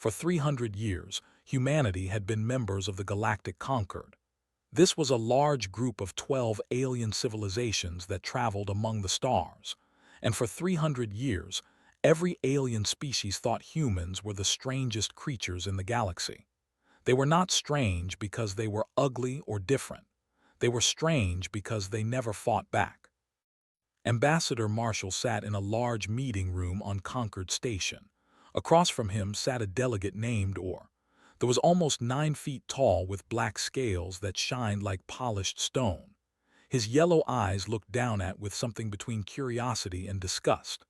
For 300 years, humanity had been members of the Galactic Concord. This was a large group of 12 alien civilizations that traveled among the stars. And for 300 years, every alien species thought humans were the strangest creatures in the galaxy. They were not strange because they were ugly or different. They were strange because they never fought back. Ambassador Marshall sat in a large meeting room on Concord Station. Across from him sat a delegate named Orr. That was almost 9 feet tall with black scales that shined like polished stone. His yellow eyes looked down at with something between curiosity and disgust.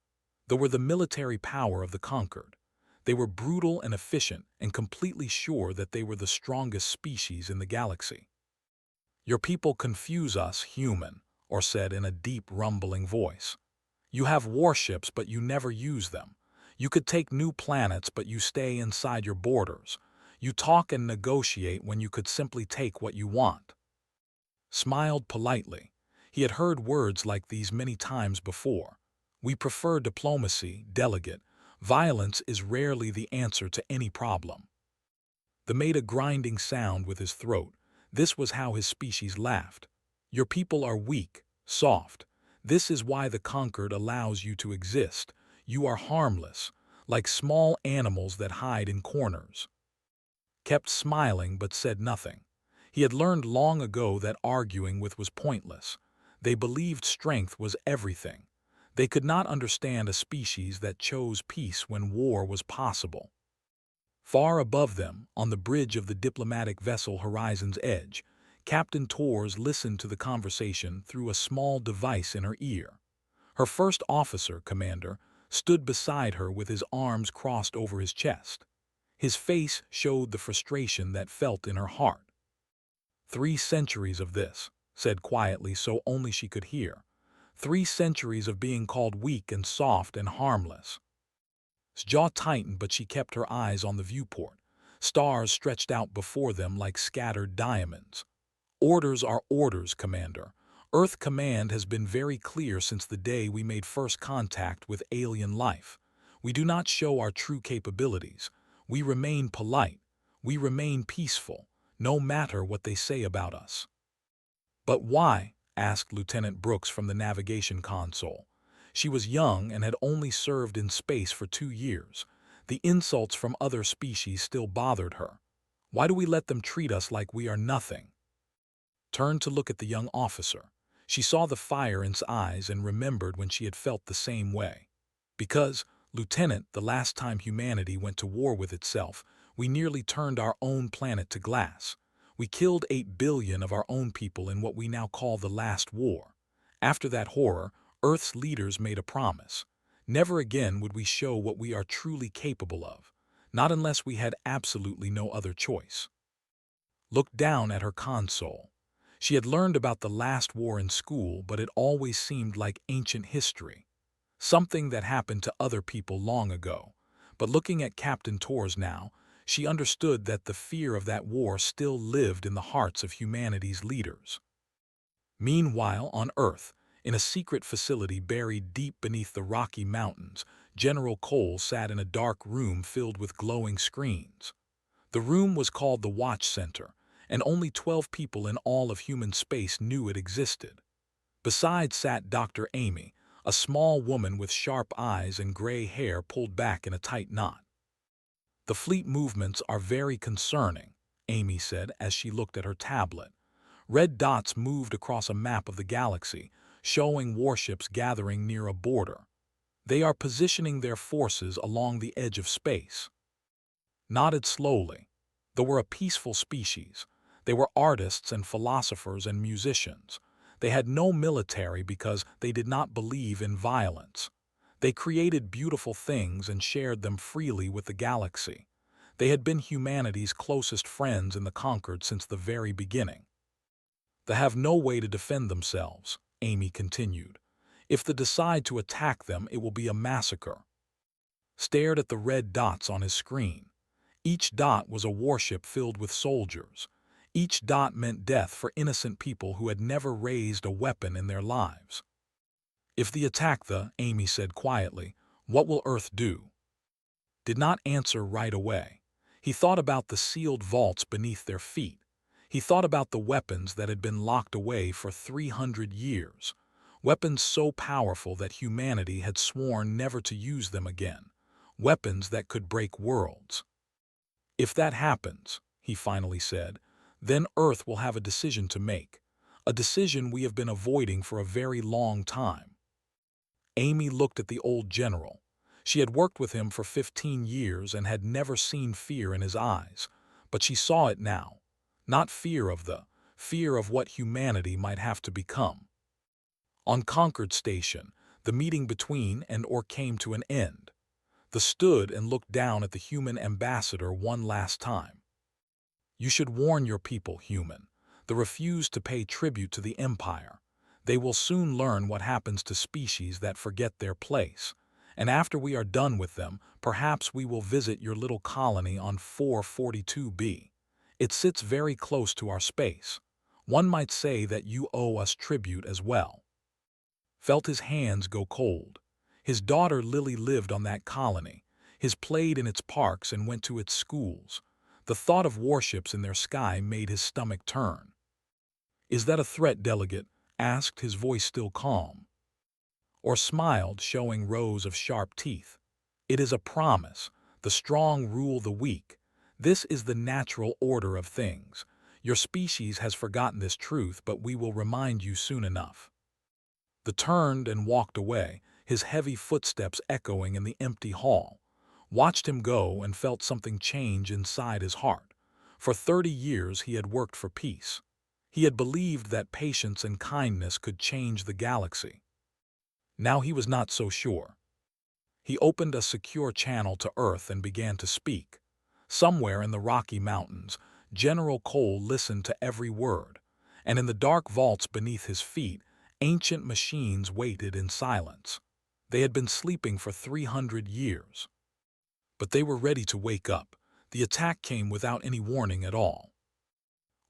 They were the military power of the Concord. They were brutal and efficient and completely sure that they were the strongest species in the galaxy. "Your people confuse us, human," Orr said in a deep, rumbling voice. "You have warships, but you never use them. You could take new planets, but you stay inside your borders. You talk and negotiate when you could simply take what you want." Smiled politely. He had heard words like these many times before. "We prefer diplomacy, delegate. Violence is rarely the answer to any problem." They made a grinding sound with his throat. This was how his species laughed. "Your people are weak, soft. This is why the Concord allows you to exist. You are harmless, like small animals that hide in corners." Kept smiling but said nothing. He had learned long ago that arguing with was pointless. They believed strength was everything. They could not understand a species that chose peace when war was possible. Far above them, on the bridge of the diplomatic vessel Horizon's Edge, Captain Torres listened to the conversation through a small device in her ear. Her first officer, Commander, stood beside her with his arms crossed over his chest. His face showed the frustration that felt in her heart. 3 centuries of this," said quietly so only she could hear. 3 centuries of being called weak and soft and harmless. His jaw tightened, but she kept her eyes on the viewport. Stars stretched out before them like scattered diamonds. "Orders are orders, Commander. Earth Command has been very clear since the day we made first contact with alien life. We do not show our true capabilities. We remain polite. We remain peaceful, no matter what they say about us." "But why?" asked Lieutenant Brooks from the navigation console. She was young and had only served in space for 2 years. The insults from other species still bothered her. "Why do we let them treat us like we are nothing?" Turned to look at the young officer. She saw the fire in his eyes and remembered when she had felt the same way. "Because, Lieutenant, the last time humanity went to war with itself, we nearly turned our own planet to glass. We killed 8 billion of our own people in what we now call the last war. After that horror, Earth's leaders made a promise. Never again would we show what we are truly capable of, not unless we had absolutely no other choice." Looked down at her console. She had learned about the last war in school, but it always seemed like ancient history. Something that happened to other people long ago. But looking at Captain Torres now, she understood that the fear of that war still lived in the hearts of humanity's leaders. Meanwhile, on Earth, in a secret facility buried deep beneath the Rocky Mountains, General Cole sat in a dark room filled with glowing screens. The room was called the Watch Center, and only 12 people in all of human space knew it existed. Beside sat Dr. Amy, a small woman with sharp eyes and gray hair pulled back in a tight knot. "The fleet movements are very concerning," Amy said as she looked at her tablet. Red dots moved across a map of the galaxy, showing warships gathering near a border. "They are positioning their forces along the edge of space." Nodded slowly. They were a peaceful species. They were artists and philosophers and musicians. They had no military because they did not believe in violence. They created beautiful things and shared them freely with the galaxy. They had been humanity's closest friends in the Concord since the very beginning. "They have no way to defend themselves," Amy continued. "If they decide to attack them, it will be a massacre." Stared at the red dots on his screen. Each dot was a warship filled with soldiers. Each dot meant death for innocent people who had never raised a weapon in their lives. "If they attack Amy said quietly, "what will Earth do?" Did not answer right away. He thought about the sealed vaults beneath their feet. He thought about the weapons that had been locked away for 300 years, weapons so powerful that humanity had sworn never to use them again, weapons that could break worlds. If that happens, he finally said, then Earth will have a decision to make, a decision we have been avoiding for a very long time. Amy looked at the old general. She had worked with him for 15 years and had never seen fear in his eyes, but she saw it now. Not fear of what humanity might have to become. On Concord Station, the meeting between and or came to an end. They stood and looked down at the human ambassador one last time. You should warn your people, human. They refuse to pay tribute to the Empire. They will soon learn what happens to species that forget their place. And after we are done with them, perhaps we will visit your little colony on 442B. It sits very close to our space. One might say that you owe us tribute as well. Felt his hands go cold. His daughter Lily lived on that colony. His played in its parks and went to its schools. The thought of warships in their sky made his stomach turn. Is that a threat, delegate? Asked, his voice still calm. Or smiled, showing rows of sharp teeth. It is a promise. The strong rule the weak. This is the natural order of things. Your species has forgotten this truth, but we will remind you soon enough. They turned and walked away, his heavy footsteps echoing in the empty hall. Watched him go and felt something change inside his heart. For 30 years he had worked for peace. He had believed that patience and kindness could change the galaxy. Now he was not so sure. He opened a secure channel to Earth and began to speak. Somewhere in the Rocky Mountains, General Cole listened to every word, and in the dark vaults beneath his feet, ancient machines waited in silence. They had been sleeping for 300 years. But they were ready to wake up. The attack came without any warning at all.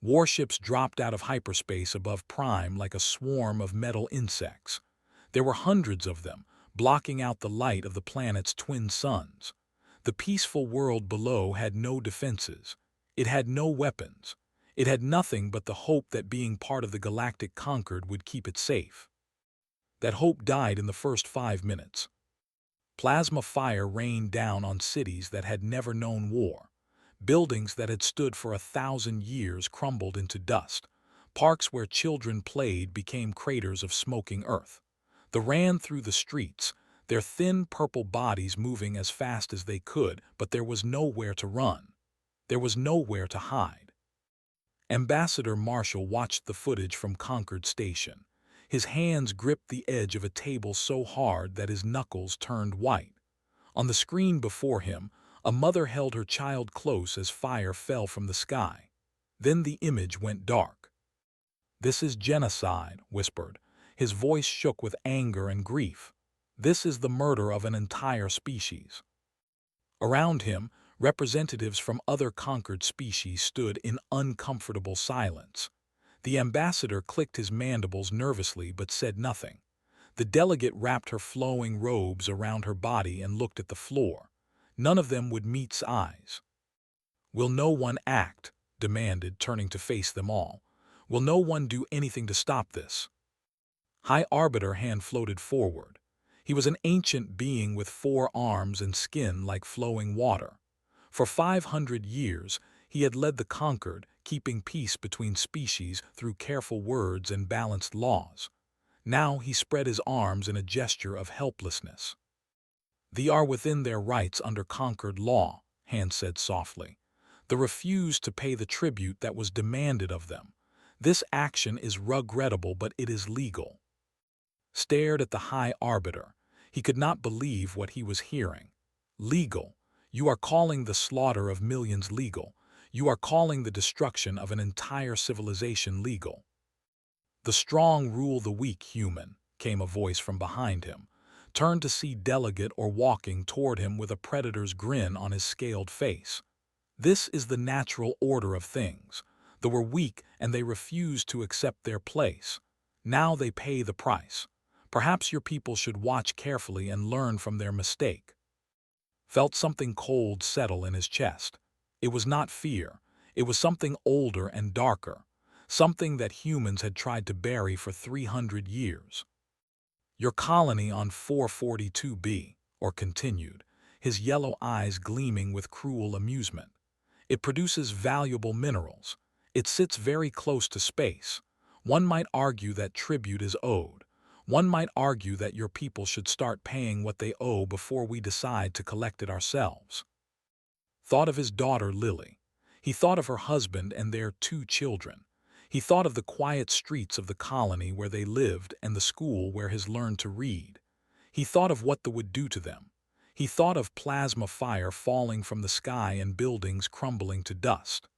Warships dropped out of hyperspace above Prime like a swarm of metal insects. There were hundreds of them, blocking out the light of the planet's twin suns. The peaceful world below had no defenses. It had no weapons. It had nothing but the hope that being part of the Galactic Concord would keep it safe. That hope died in the first 5 minutes. Plasma fire rained down on cities that had never known war. Buildings that had stood for 1,000 years crumbled into dust. Parks where children played became craters of smoking earth. They ran through the streets, their thin purple bodies moving as fast as they could, but there was nowhere to run. There was nowhere to hide. Ambassador Marshall watched the footage from Concord Station. His hands gripped the edge of a table so hard that his knuckles turned white. On the screen before him, a mother held her child close as fire fell from the sky. Then the image went dark. "This is genocide," whispered. His voice shook with anger and grief. "This is the murder of an entire species." Around him, representatives from other conquered species stood in uncomfortable silence. The ambassador clicked his mandibles nervously but said nothing. The delegate wrapped her flowing robes around her body and looked at the floor. None of them would meet's eyes. "Will no one act?" demanded, turning to face them all. "Will no one do anything to stop this?" High Arbiter hand floated forward. He was an ancient being with 4 arms and skin like flowing water. For 500 years, he had led the conquered, keeping peace between species through careful words and balanced laws. Now he spread his arms in a gesture of helplessness. "They are within their rights under conquered law," Hand said softly. "They refused to pay the tribute that was demanded of them. This action is regrettable, but it is legal." Stared at the High Arbiter. He could not believe what he was hearing. "Legal? You are calling the slaughter of millions legal? You are calling the destruction of an entire civilization legal?" "The strong rule the weak, human," came a voice from behind him. Turned to see Delegate or walking toward him with a predator's grin on his scaled face. "This is the natural order of things. They were weak and they refused to accept their place. Now they pay the price. Perhaps your people should watch carefully and learn from their mistake." Felt something cold settle in his chest. It was not fear. It was something older and darker, something that humans had tried to bury for 300 years. Your colony on 442b, or continued, his yellow eyes gleaming with cruel amusement. It produces valuable minerals. It sits very close to space. One might argue that tribute is owed. One might argue that your people should start paying what they owe before we decide to collect it ourselves. Thought of his daughter Lily. He thought of her husband and their 2 children. He thought of the quiet streets of the colony where they lived and the school where he learned to read. He thought of what they would do to them. He thought of plasma fire falling from the sky and buildings crumbling to dust.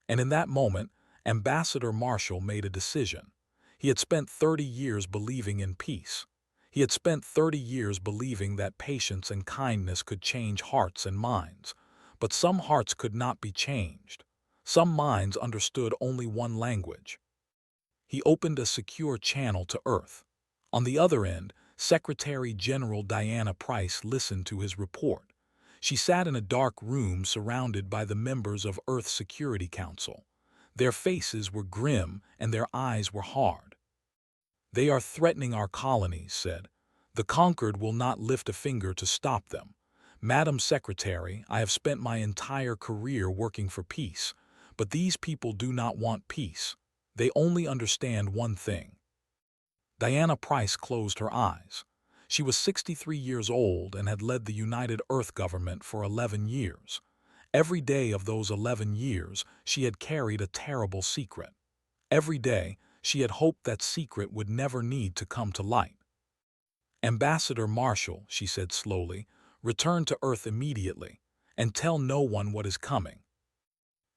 And in that moment, Ambassador Marshall made a decision. He had spent 30 years believing in peace. He had spent 30 years believing that patience and kindness could change hearts and minds. But some hearts could not be changed. Some minds understood only one language. He opened a secure channel to Earth. On the other end, Secretary General Diana Price listened to his report. She sat in a dark room surrounded by the members of Earth's Security Council. Their faces were grim and their eyes were hard. "They are threatening our colonies," said. "The conquered will not lift a finger to stop them. Madam Secretary, I have spent my entire career working for peace, but these people do not want peace. They only understand one thing." Diana Price closed her eyes. She was 63 years old and had led the United Earth government for 11 years. Every day of those 11 years, she had carried a terrible secret. Every day, she had hoped that secret would never need to come to light. "Ambassador Marshall," she said slowly, "return to Earth immediately, and tell no one what is coming."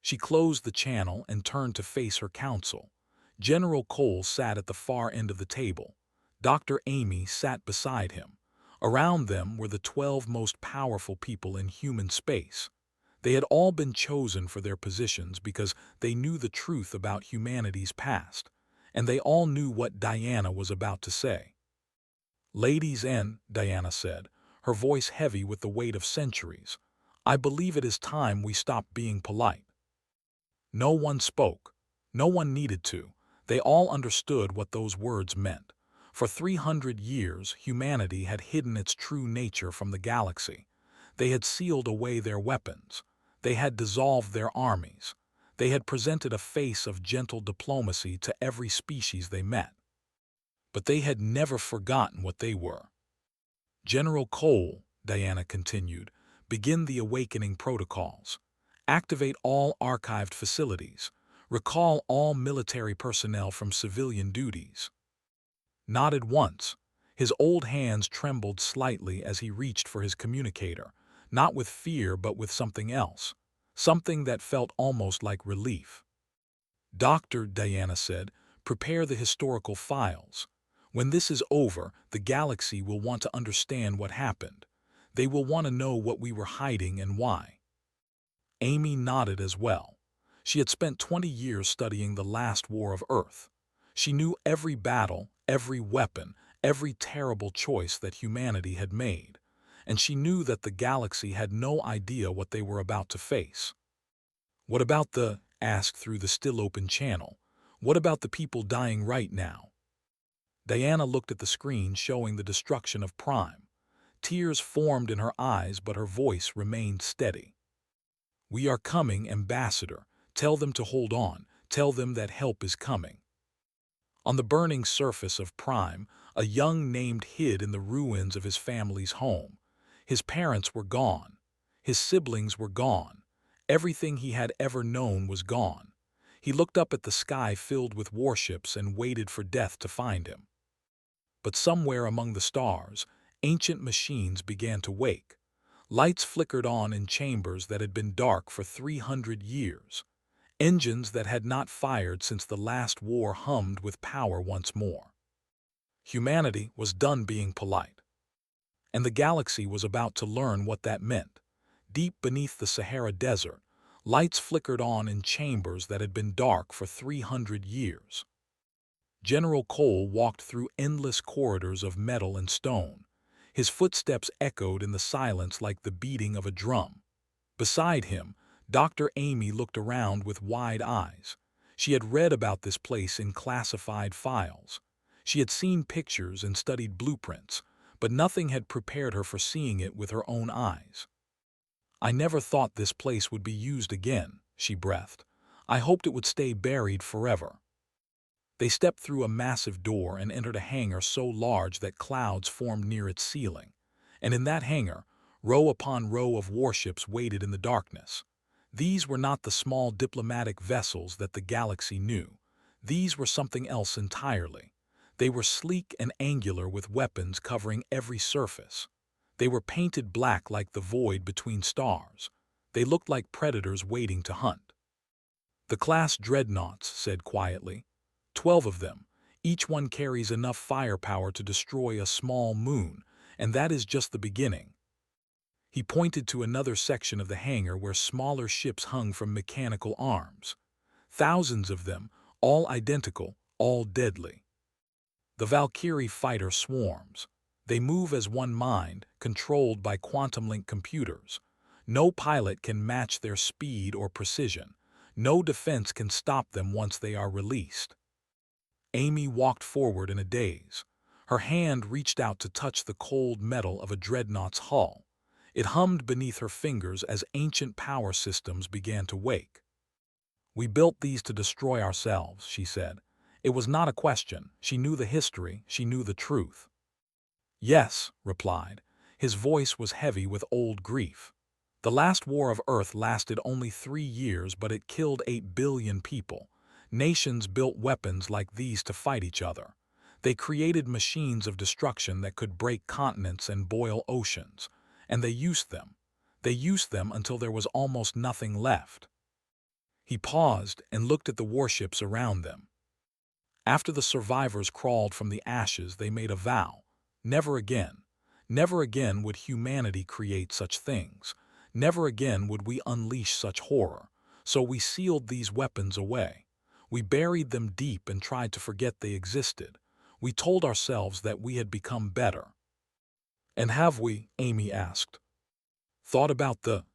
She closed the channel and turned to face her council. General Cole sat at the far end of the table. Dr. Amy sat beside him. Around them were the 12 most powerful people in human space. They had all been chosen for their positions because they knew the truth about humanity's past, and they all knew what Diana was about to say. "Ladies and," Diana said, her voice heavy with the weight of centuries, "I believe it is time we stopped being polite." No one spoke. No one needed to. They all understood what those words meant. For 300 years, humanity had hidden its true nature from the galaxy. They had sealed away their weapons. They had dissolved their armies. They had presented a face of gentle diplomacy to every species they met. But they had never forgotten what they were. "General Cole," Diana continued, "begin the awakening protocols. Activate all archived facilities. Recall all military personnel from civilian duties." Nodded once. His old hands trembled slightly as he reached for his communicator, not with fear but with something else, something that felt almost like relief. "Doctor," Diana said, "prepare the historical files. When this is over, the galaxy will want to understand what happened. They will want to know what we were hiding and why." Amy nodded as well. She had spent 20 years studying the last war of Earth. She knew every battle, every weapon, every terrible choice that humanity had made, and she knew that the galaxy had no idea what they were about to face. "What about the," asked through the still-open channel, "what about the people dying right now?" Diana looked at the screen showing the destruction of Prime. Tears formed in her eyes, but her voice remained steady. "We are coming, Ambassador. Tell them to hold on. Tell them that help is coming." On the burning surface of Prime, a young named hid in the ruins of his family's home. His parents were gone. His siblings were gone. Everything he had ever known was gone. He looked up at the sky filled with warships and waited for death to find him. But somewhere among the stars, ancient machines began to wake. Lights flickered on in chambers that had been dark for 300 years. Engines that had not fired since the last war hummed with power once more. Humanity was done being polite. And the galaxy was about to learn what that meant. Deep beneath the Sahara Desert, lights flickered on in chambers that had been dark for 300 years. General Cole walked through endless corridors of metal and stone. His footsteps echoed in the silence like the beating of a drum. Beside him, Dr. Amy looked around with wide eyes. She had read about this place in classified files. She had seen pictures and studied blueprints, but nothing had prepared her for seeing it with her own eyes. "I never thought this place would be used again," she breathed. "I hoped it would stay buried forever." They stepped through a massive door and entered a hangar so large that clouds formed near its ceiling. And in that hangar, row upon row of warships waited in the darkness. These were not the small diplomatic vessels that the galaxy knew. These were something else entirely. They were sleek and angular with weapons covering every surface. They were painted black like the void between stars. They looked like predators waiting to hunt. "The class dreadnoughts," said quietly. 12 of them. Each one carries enough firepower to destroy a small moon, and that is just the beginning." He pointed to another section of the hangar where smaller ships hung from mechanical arms. Thousands of them, all identical, all deadly. "The Valkyrie fighter swarms. They move as one mind, controlled by quantum-link computers. No pilot can match their speed or precision. No defense can stop them once they are released." Amy walked forward in a daze. Her hand reached out to touch the cold metal of a dreadnought's hull. It hummed beneath her fingers as ancient power systems began to wake. "We built these to destroy ourselves," she said. It was not a question. She knew the history. She knew the truth. "Yes," replied. His voice was heavy with old grief. "The last war of Earth lasted only 3 years, but it killed 8 billion people. Nations built weapons like these to fight each other. They created machines of destruction that could break continents and boil oceans. And they used them. They used them until there was almost nothing left." He paused and looked at the warships around them. After the survivors crawled from the ashes, they made a vow. Never again. Never again would humanity create such things. Never again would we unleash such horror. So we sealed these weapons away. We buried them deep and tried to forget they existed. We told ourselves that we had become better. "And have we?" Amy asked. "Thought about the..."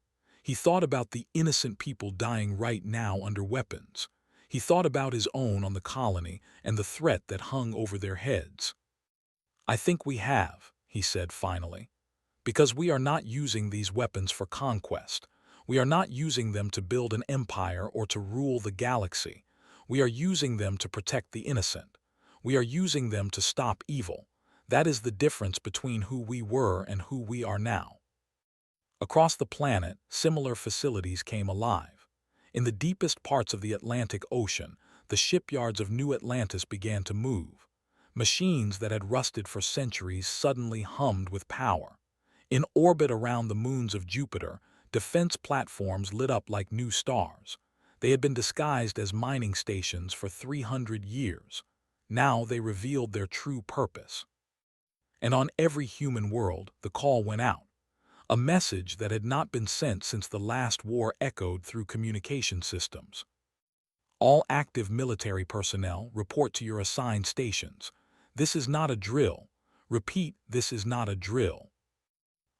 He thought about the innocent people dying right now under weapons. He thought about his own on the colony and the threat that hung over their heads. "I think we have," he said finally. "Because we are not using these weapons for conquest. We are not using them to build an empire or to rule the galaxy. We are using them to protect the innocent. We are using them to stop evil. That is the difference between who we were and who we are now." Across the planet, similar facilities came alive. In the deepest parts of the Atlantic Ocean, the shipyards of New Atlantis began to move. Machines that had rusted for centuries suddenly hummed with power. In orbit around the moons of Jupiter, defense platforms lit up like new stars. They had been disguised as mining stations for 300 years. Now they revealed their true purpose. And on every human world, the call went out. A message that had not been sent since the last war echoed through communication systems. "All active military personnel, report to your assigned stations. This is not a drill. Repeat, this is not a drill."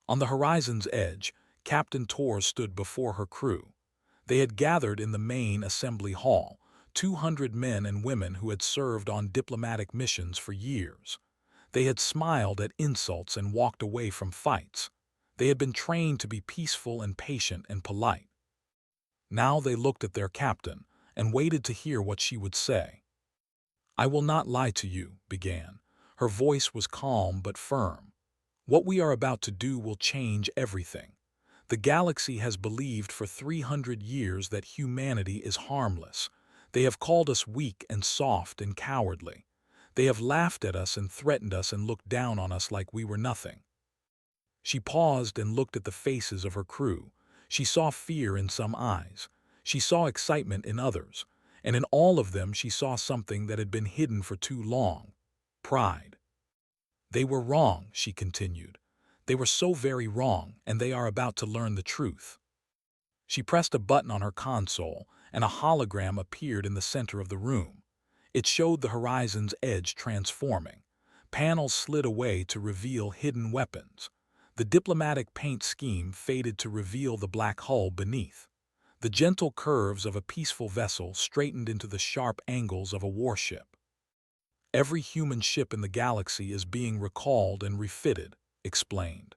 On the horizon's edge, Captain Torres stood before her crew. They had gathered in the main assembly hall, 200 men and women who had served on diplomatic missions for years. They had smiled at insults and walked away from fights. They had been trained to be peaceful and patient and polite. Now they looked at their captain and waited to hear what she would say. "I will not lie to you," began. Her voice was calm but firm. "What we are about to do will change everything. The galaxy has believed for 300 years that humanity is harmless. They have called us weak and soft and cowardly. They have laughed at us and threatened us and looked down on us like we were nothing." She paused and looked at the faces of her crew. She saw fear in some eyes. She saw excitement in others. And in all of them she saw something that had been hidden for too long: pride. "They were wrong," she continued. "They were so very wrong, and they are about to learn the truth." She pressed a button on her console, and a hologram appeared in the center of the room. It showed the horizon's edge transforming. Panels slid away to reveal hidden weapons. The diplomatic paint scheme faded to reveal the black hull beneath. The gentle curves of a peaceful vessel straightened into the sharp angles of a warship. Every human ship in the galaxy is being recalled and refitted, explained.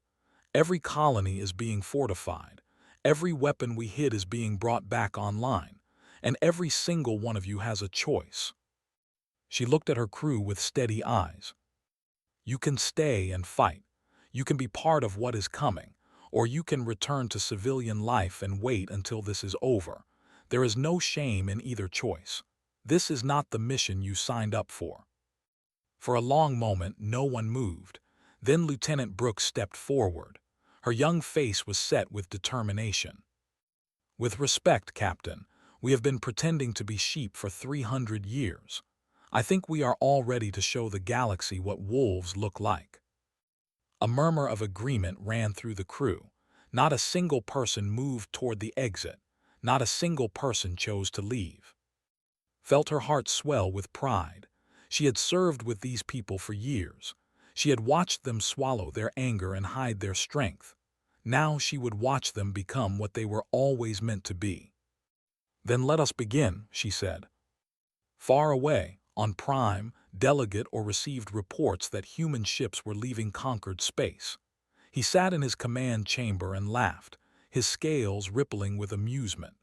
Every colony is being fortified. Every weapon we hid is being brought back online. And every single one of you has a choice. She looked at her crew with steady eyes. You can stay and fight. You can be part of what is coming. Or you can return to civilian life and wait until this is over. There is no shame in either choice. This is not the mission you signed up for. For a long moment, no one moved. Then Lieutenant Brooks stepped forward. Her young face was set with determination. With respect, Captain, we have been pretending to be sheep for 300 years. I think we are all ready to show the galaxy what wolves look like. A murmur of agreement ran through the crew. Not a single person moved toward the exit. Not a single person chose to leave. Felt her heart swell with pride. She had served with these people for years. She had watched them swallow their anger and hide their strength. Now she would watch them become what they were always meant to be. Then let us begin, she said. Far away, on Prime, Delegate or received reports that human ships were leaving conquered space. He sat in his command chamber and laughed, his scales rippling with amusement.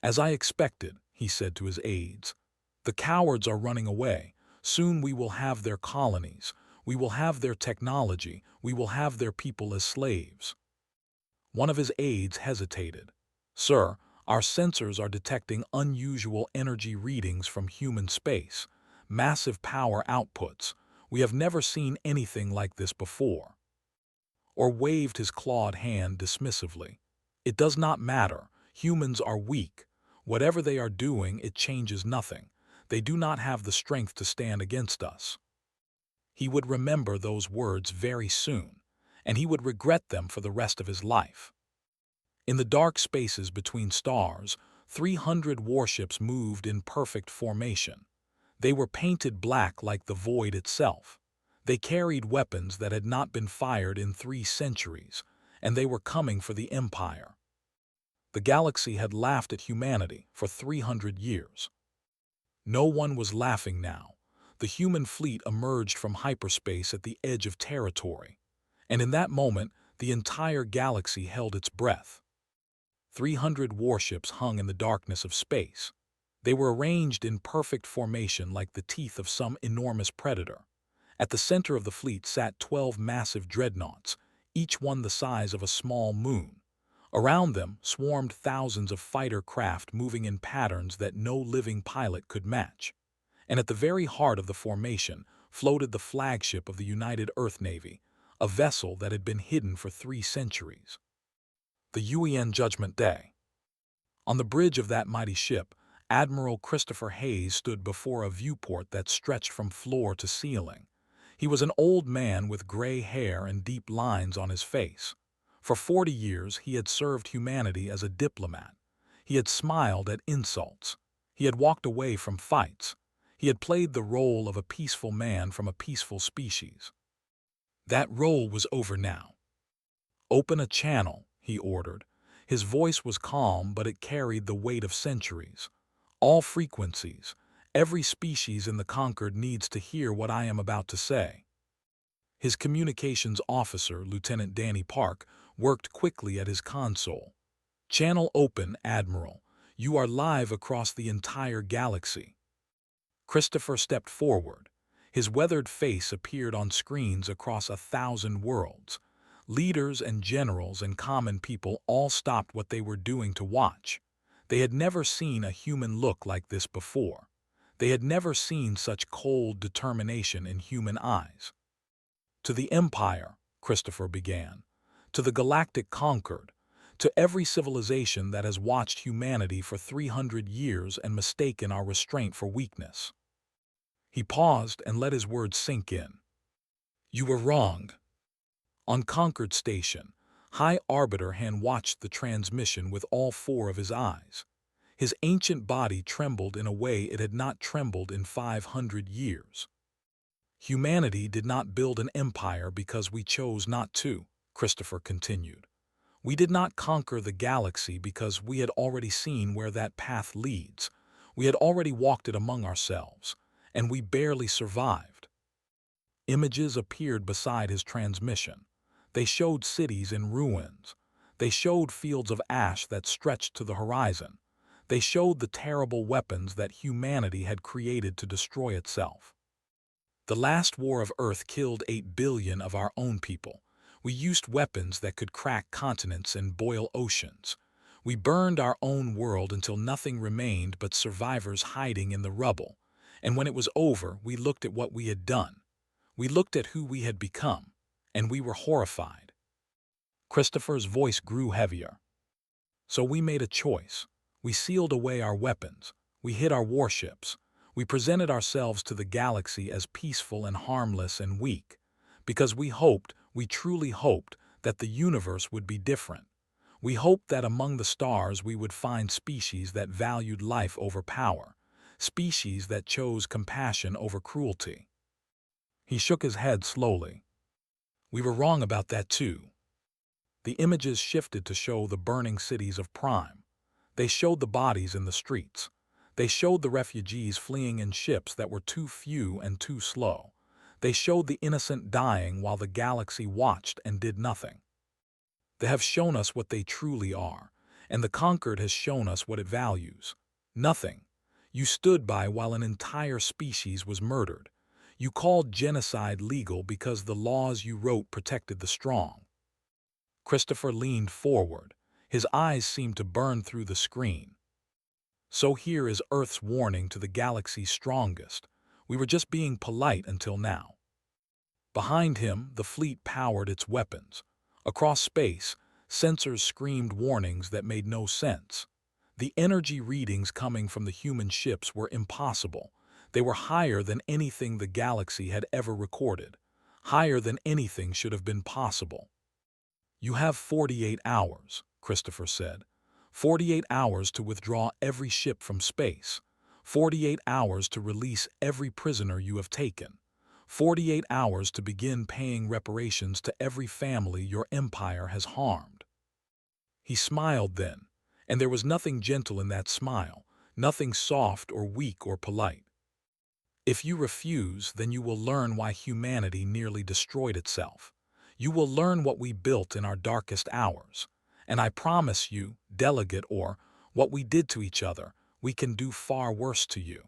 As I expected, he said to his aides, the cowards are running away. Soon we will have their colonies. We will have their technology. We will have their people as slaves. One of his aides hesitated. Sir, our sensors are detecting unusual energy readings from human space, massive power outputs. We have never seen anything like this before. Or waved his clawed hand dismissively. It does not matter. Humans are weak. Whatever they are doing, it changes nothing. They do not have the strength to stand against us. He would remember those words very soon, and he would regret them for the rest of his life. In the dark spaces between stars, 300 warships moved in perfect formation. They were painted black like the void itself. They carried weapons that had not been fired in 3 centuries, and they were coming for the Empire. The galaxy had laughed at humanity for 300 years. No one was laughing now. The human fleet emerged from hyperspace at the edge of territory, and in that moment, the entire galaxy held its breath. 300 warships hung in the darkness of space. They were arranged in perfect formation like the teeth of some enormous predator. At the center of the fleet sat 12 massive dreadnoughts, each one the size of a small moon. Around them swarmed thousands of fighter craft moving in patterns that no living pilot could match. And at the very heart of the formation floated the flagship of the United Earth Navy, a vessel that had been hidden for 3 centuries. The UN Judgment Day. On the bridge of that mighty ship, Admiral Christopher Hayes stood before a viewport that stretched from floor to ceiling. He was an old man with gray hair and deep lines on his face. For 40 years, he had served humanity as a diplomat. He had smiled at insults. He had walked away from fights. He had played the role of a peaceful man from a peaceful species. That role was over now. Open a channel, he ordered. His voice was calm, but it carried the weight of centuries. All frequencies, every species in the conquered needs to hear what I am about to say. His communications officer, Lieutenant Danny Park, worked quickly at his console. Channel open, Admiral. You are live across the entire galaxy. Christopher stepped forward. His weathered face appeared on screens across 1,000 worlds. Leaders and generals and common people all stopped what they were doing to watch. They had never seen a human look like this before. They had never seen such cold determination in human eyes. To the Empire, Christopher began. To the galactic conquered. To every civilization that has watched humanity for 300 years and mistaken our restraint for weakness. He paused and let his words sink in. You were wrong. On Concord Station, High Arbiter Han watched the transmission with all 4 of his eyes. His ancient body trembled in a way it had not trembled in 500 years. Humanity did not build an empire because we chose not to, Christopher continued. We did not conquer the galaxy because we had already seen where that path leads. We had already walked it among ourselves, and we barely survived. Images appeared beside his transmission. They showed cities in ruins. They showed fields of ash that stretched to the horizon. They showed the terrible weapons that humanity had created to destroy itself. The last war of Earth killed 8 billion of our own people. We used weapons that could crack continents and boil oceans. We burned our own world until nothing remained but survivors hiding in the rubble. And when it was over, we looked at what we had done. We looked at who we had become, and we were horrified. Christopher's voice grew heavier. So we made a choice. We sealed away our weapons. We hid our warships. We presented ourselves to the galaxy as peaceful and harmless and weak, because we truly hoped, that the universe would be different. We hoped that among the stars we would find species that valued life over power, species that chose compassion over cruelty. He shook his head slowly. We were wrong about that too. The images shifted to show the burning cities of Prime. They showed the bodies in the streets. They showed the refugees fleeing in ships that were too few and too slow. They showed the innocent dying while the galaxy watched and did nothing. They have shown us what they truly are, and the conquered has shown us what it values. Nothing. You stood by while an entire species was murdered. You called genocide legal because the laws you wrote protected the strong. Christopher leaned forward. His eyes seemed to burn through the screen. So here is Earth's warning to the galaxy's strongest. We were just being polite until now. Behind him, the fleet powered its weapons. Across space, sensors screamed warnings that made no sense. The energy readings coming from the human ships were impossible. They were higher than anything the galaxy had ever recorded, higher than anything should have been possible. You have 48 hours, Christopher said. 48 hours to withdraw every ship from space. 48 hours to release every prisoner you have taken. 48 hours to begin paying reparations to every family your empire has harmed. He smiled then, and there was nothing gentle in that smile, nothing soft or weak or polite. If you refuse, then you will learn why humanity nearly destroyed itself. You will learn what we built in our darkest hours. And I promise you, delegate, or what we did to each other, we can do far worse to you.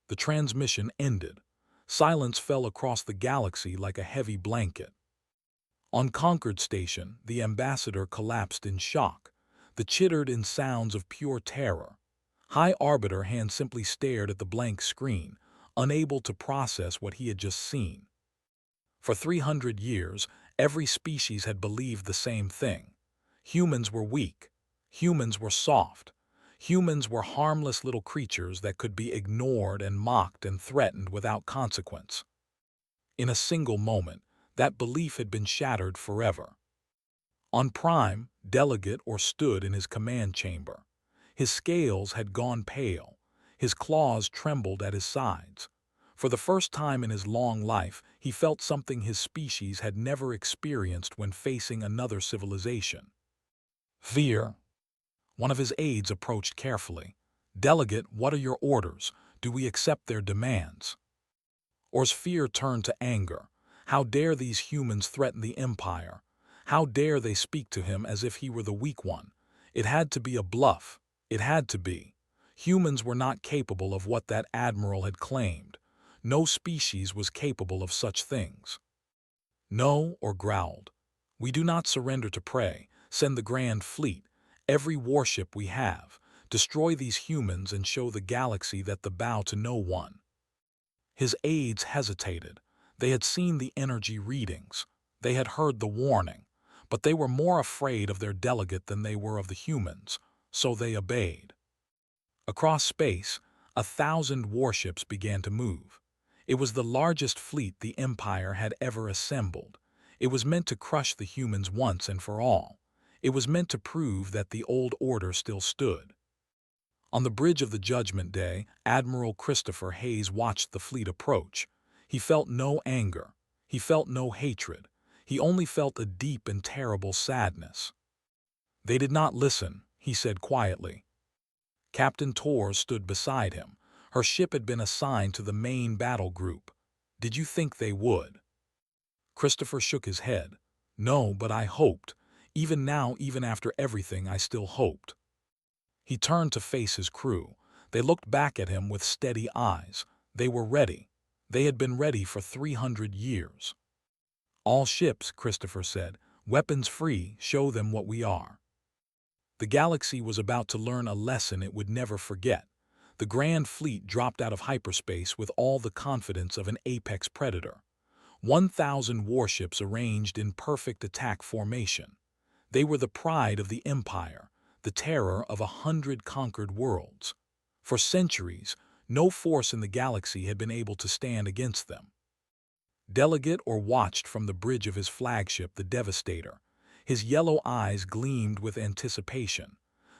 The transmission ended. Silence fell across the galaxy like a heavy blanket. On Concord Station, the ambassador collapsed in shock. The chittered in sounds of pure terror. High Arbiter Hand simply stared at the blank screen, unable to process what he had just seen. For 300 years, every species had believed the same thing. Humans were weak. Humans were soft. Humans were harmless little creatures that could be ignored and mocked and threatened without consequence. In a single moment, that belief had been shattered forever. On Prime, Delegate stood in his command chamber. His scales had gone pale. His claws trembled at his sides. For the first time in his long life, he felt something his species had never experienced when facing another civilization. Fear. One of his aides approached carefully. Delegate, what are your orders? Do we accept their demands? Or's fear turned to anger. How dare these humans threaten the Empire? How dare they speak to him as if he were the weak one? It had to be a bluff. It had to be. Humans were not capable of what that admiral had claimed. No species was capable of such things. No, Or growled. We do not surrender to prey. Send the Grand Fleet, every warship we have. Destroy these humans and show the galaxy that they bow to no one. His aides hesitated. They had seen the energy readings. They had heard the warning. But they were more afraid of their delegate than they were of the humans, so they obeyed. Across space, 1,000 warships began to move. It was the largest fleet the Empire had ever assembled. It was meant to crush the humans once and for all. It was meant to prove that the old order still stood. On the bridge of the Judgment Day, Admiral Christopher Hayes watched the fleet approach. He felt no anger. He felt no hatred. He only felt a deep and terrible sadness. They did not listen, he said quietly. Captain Tor stood beside him. Her ship had been assigned to the main battle group. Did you think they would? Christopher shook his head. No, but I hoped. Even now, even after everything, I still hoped. He turned to face his crew. They looked back at him with steady eyes. They were ready. They had been ready for 300 years. All ships, Christopher said, weapons free, show them what we are. The galaxy was about to learn a lesson it would never forget. The Grand Fleet dropped out of hyperspace with all the confidence of an apex predator. 1,000 warships arranged in perfect attack formation. They were the pride of the Empire, the terror of 100 conquered worlds. For centuries, no force in the galaxy had been able to stand against them. Delegate or watched from the bridge of his flagship, the Devastator. His yellow eyes gleamed with anticipation.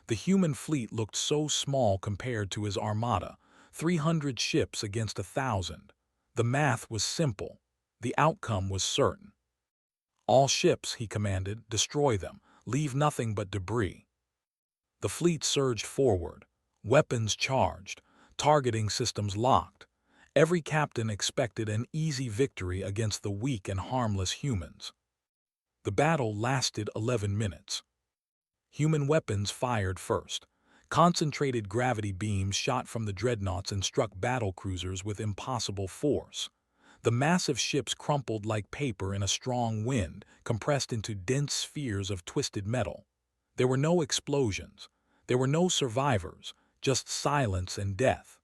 The human fleet looked so small compared to his armada, 300 ships against 1,000. The math was simple. The outcome was certain. All ships, he commanded, destroy them. Leave nothing but debris. The fleet surged forward, weapons charged, targeting systems locked. Every captain expected an easy victory against the weak and harmless humans. The battle lasted 11 minutes. Human weapons fired first. Concentrated gravity beams shot from the dreadnoughts and struck battle cruisers with impossible force. The massive ships crumpled like paper in a strong wind, compressed into dense spheres of twisted metal. There were no explosions. There were no survivors, just silence and death.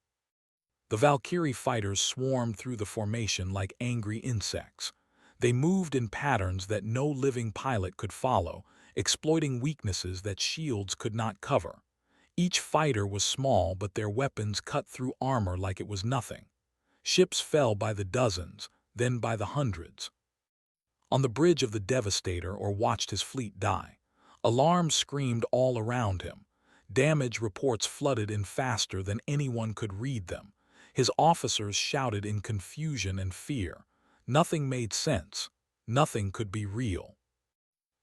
The Valkyrie fighters swarmed through the formation like angry insects. They moved in patterns that no living pilot could follow, exploiting weaknesses that shields could not cover. Each fighter was small, but their weapons cut through armor like it was nothing. Ships fell by the dozens, then by the hundreds. On the bridge of the Devastator, or watched his fleet die. Alarms screamed all around him. Damage reports flooded in faster than anyone could read them. His officers shouted in confusion and fear. Nothing made sense. Nothing could be real.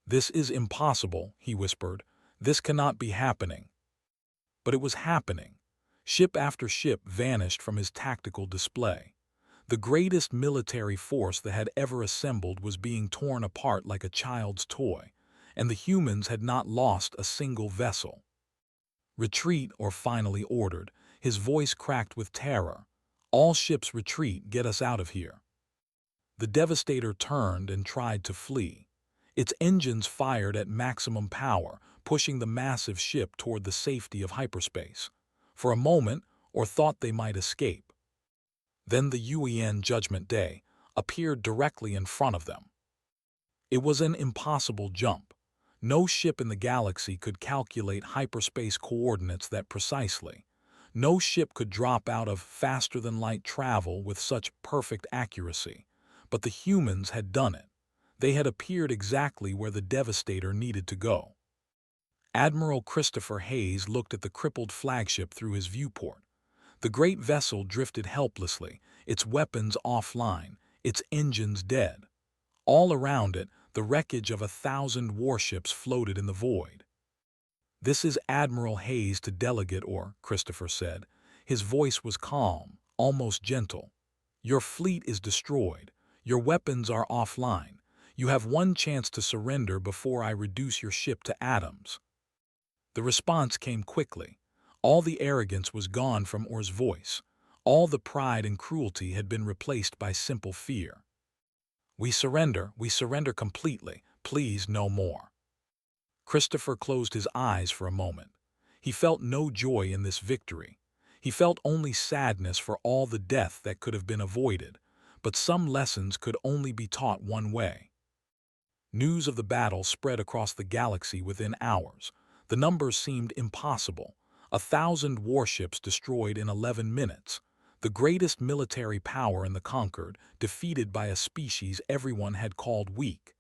"This is impossible," he whispered. "This cannot be happening." But it was happening. Ship after ship vanished from his tactical display. The greatest military force that had ever assembled was being torn apart like a child's toy, and the humans had not lost a single vessel. "Retreat," or finally ordered. His voice cracked with terror. "All ships retreat, get us out of here." The Devastator turned and tried to flee. Its engines fired at maximum power, pushing the massive ship toward the safety of hyperspace. For a moment, or thought they might escape. Then the UEN Judgment Day appeared directly in front of them. It was an impossible jump. No ship in the galaxy could calculate hyperspace coordinates that precisely. No ship could drop out of faster-than-light travel with such perfect accuracy. But the humans had done it. They had appeared exactly where the Devastator needed to go. Admiral Christopher Hayes looked at the crippled flagship through his viewport. The great vessel drifted helplessly, its weapons offline, its engines dead. All around it, the wreckage of 1,000 warships floated in the void. "This is Admiral Hayes to Delegate Or," Christopher said. His voice was calm, almost gentle. "Your fleet is destroyed. Your weapons are offline. You have one chance to surrender before I reduce your ship to atoms." The response came quickly. All the arrogance was gone from Or's voice. All the pride and cruelty had been replaced by simple fear. We surrender completely. Please, no more." Christopher closed his eyes for a moment. He felt no joy in this victory. He felt only sadness for all the death that could have been avoided. But some lessons could only be taught one way. News of the battle spread across the galaxy within hours. The numbers seemed impossible. 1,000 warships destroyed in 11 minutes. The greatest military power in the conquered, defeated by a species everyone had called weak.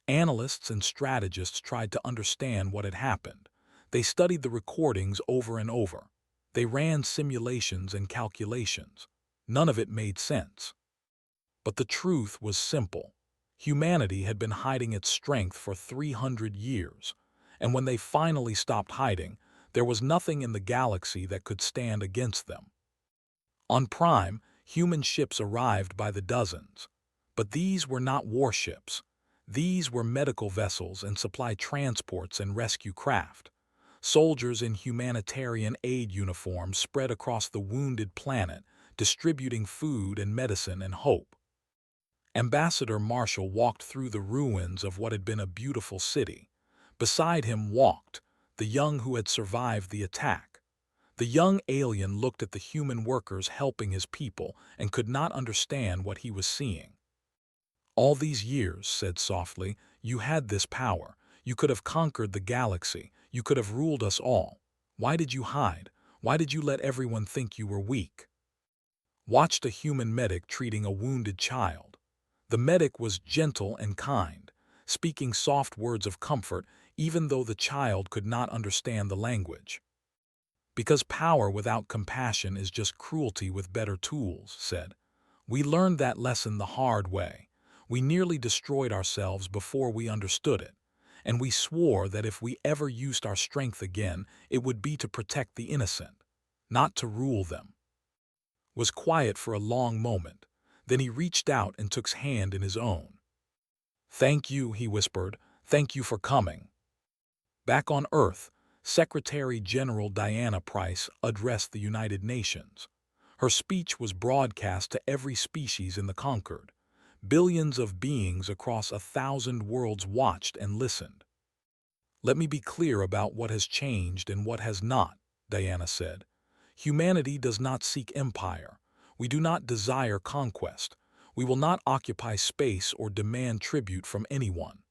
Analysts and strategists tried to understand what had happened. They studied the recordings over and over. They ran simulations and calculations. None of it made sense. But the truth was simple. Humanity had been hiding its strength for 300 years. and when they finally stopped hiding, there was nothing in the galaxy that could stand against them. On Prime, human ships arrived by the dozens. But these were not warships. These were medical vessels and supply transports and rescue craft. Soldiers in humanitarian aid uniforms spread across the wounded planet, distributing food and medicine and hope. Ambassador Marshall walked through the ruins of what had been a beautiful city. Beside him walked the young who had survived the attack. The young alien looked at the human workers helping his people and could not understand what he was seeing. "All these years," said softly, "you had this power. You could have conquered the galaxy. You could have ruled us all. Why did you hide? Why did you let everyone think you were weak?" Watched a human medic treating a wounded child. The medic was gentle and kind, speaking soft words of comfort even though the child could not understand the language. "Because power without compassion is just cruelty with better tools," said. "We learned that lesson the hard way. We nearly destroyed ourselves before we understood it, and we swore that if we ever used our strength again, it would be to protect the innocent, not to rule them." Was quiet for a long moment. Then he reached out and took his hand in his own. "Thank you," he whispered. "Thank you for coming." Back on Earth, Secretary General Diana Price addressed the United Nations. Her speech was broadcast to every species in the Concord. Billions of beings across 1,000 worlds watched and listened. "Let me be clear about what has changed and what has not," Diana said. "Humanity does not seek empire. We do not desire conquest. We will not occupy space or demand tribute from anyone."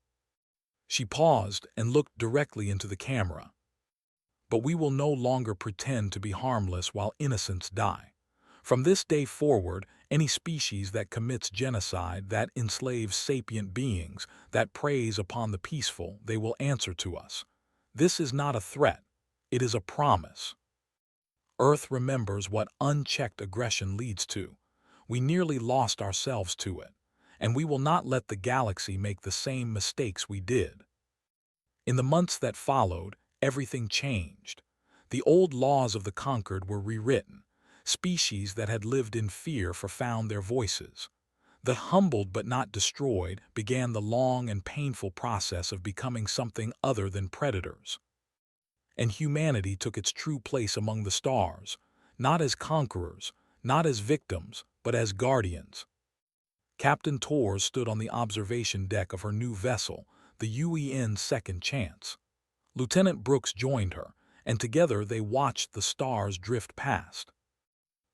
She paused and looked directly into the camera. "But we will no longer pretend to be harmless while innocents die. From this day forward, any species that commits genocide, that enslaves sapient beings, that preys upon the peaceful, they will answer to us. This is not a threat. It is a promise. Earth remembers what unchecked aggression leads to. We nearly lost ourselves to it, and we will not let the galaxy make the same mistakes we did." In the months that followed, everything changed. The old laws of the conquered were rewritten. Species that had lived in fear found their voices. The humbled but not destroyed began the long and painful process of becoming something other than predators. And humanity took its true place among the stars, not as conquerors, not as victims, but as guardians. Captain Torres stood on the observation deck of her new vessel, the UN Second Chance. Lieutenant Brooks joined her, and together they watched the stars drift past.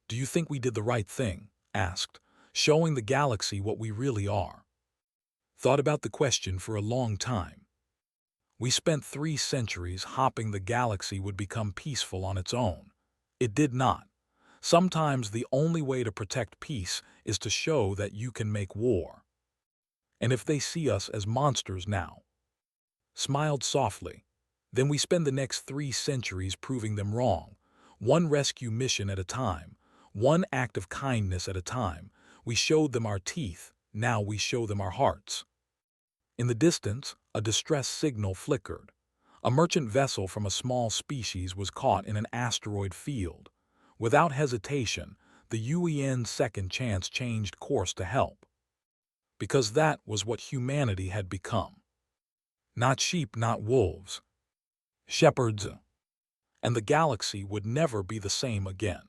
"Do you think we did the right thing?" asked, "showing the galaxy what we really are?" Thought about the question for a long time. We spent 3 centuries hoping the galaxy would become peaceful on its own. It did not. Sometimes the only way to protect peace is to show that you can make war. And if they see us as monsters now, smiled softly, then we spend the next 3 centuries proving them wrong, one rescue mission at a time, one act of kindness at a time. We showed them our teeth, now we show them our hearts. In the distance, a distress signal flickered. A merchant vessel from a small species was caught in an asteroid field. Without hesitation, the UN Second Chance changed course to help. Because that was what humanity had become. Not sheep, not wolves. Shepherds. And the galaxy would never be the same again.